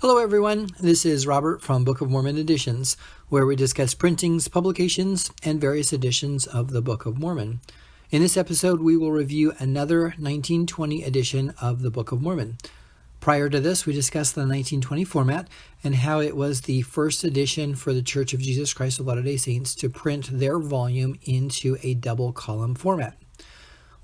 Hello everyone, this is Robert from Book of Mormon Editions, where we discuss printings, publications, and various editions of the Book of Mormon. In this episode, we will review another 1920 edition of the Book of Mormon. Prior to this, we discussed the 1920 format and how it was the first edition for the Church of Jesus Christ of Latter-day Saints to print their volume into a double column format.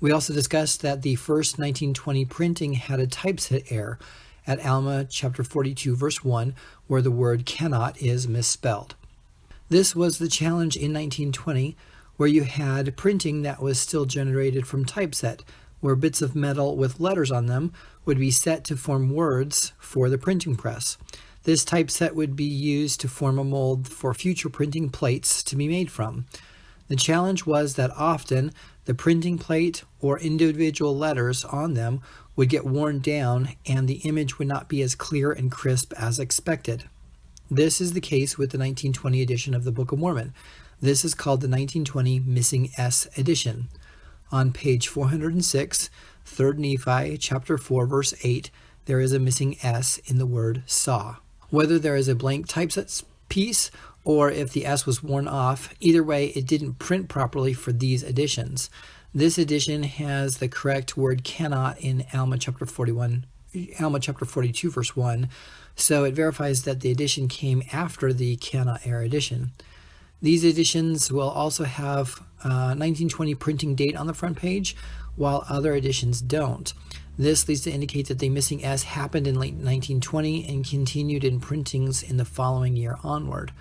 We also discussed that the first 1920 printing had a typeset error at Alma chapter 42 verse 1, where the word cannot is misspelled. This was the challenge in 1920, where you had printing that was still generated from typeset, where bits of metal with letters on them would be set to form words for the printing press. This typeset would be used to form a mold for future printing plates to be made from. The challenge was that often the printing plate or individual letters on them would get worn down and the image would not be as clear and crisp as expected. This is the case with the 1920 edition of the Book of Mormon. This is called the 1920 Missing S edition. On page 406, 3rd Nephi, chapter 4, verse 8, there is a missing S in the word saw. Whether there is a blank typeset piece or if the S was worn off, either way, it didn't print properly for these editions. This edition has the correct word cannot in Alma chapter 42, verse 1, so it verifies that the edition came after the cannot error edition. These editions will also have 1920 printing date on the front page, while other editions don't. This leads to indicate that the missing S happened in late 1920 and continued in printings in the following year onward.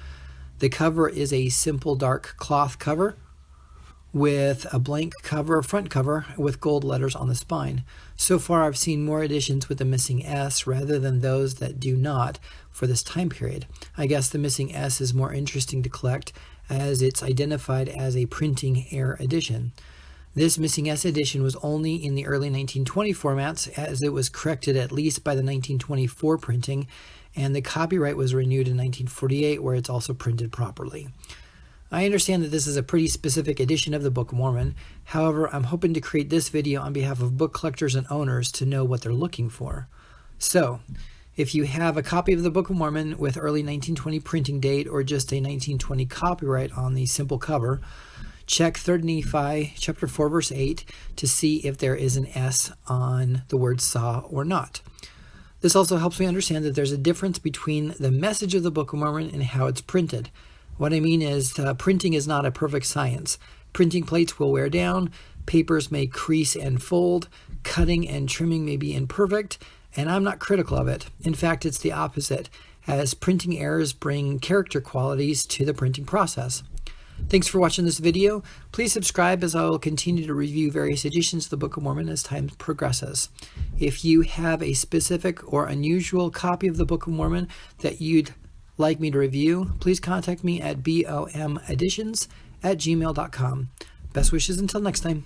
The cover is a simple dark cloth cover with a blank cover, front cover, with gold letters on the spine. So far, I've seen more editions with the missing S rather than those that do not for this time period. I guess the missing S is more interesting to collect as it's identified as a printing error edition. This missing S edition was only in the early 1920 formats, as it was corrected at least by the 1924 printing, and the copyright was renewed in 1948, where it's also printed properly. I understand that this is a pretty specific edition of the Book of Mormon. However, I'm hoping to create this video on behalf of book collectors and owners to know what they're looking for. So, if you have a copy of the Book of Mormon with early 1920 printing date or just a 1920 copyright on the simple cover, check 3rd Nephi chapter 4 verse 8 to see if there is an S on the word saw or not. This also helps me understand that there's a difference between the message of the Book of Mormon and how it's printed. What I mean is printing is not a perfect science. Printing plates will wear down, papers may crease and fold, cutting and trimming may be imperfect, and I'm not critical of it. In fact, it's the opposite, as printing errors bring character qualities to the printing process. Thanks for watching this video. Please subscribe, as I will continue to review various editions of the Book of Mormon as time progresses. If you have a specific or unusual copy of the Book of Mormon that you'd like me to review, please contact me at bomeditions@gmail.com. Best wishes until next time.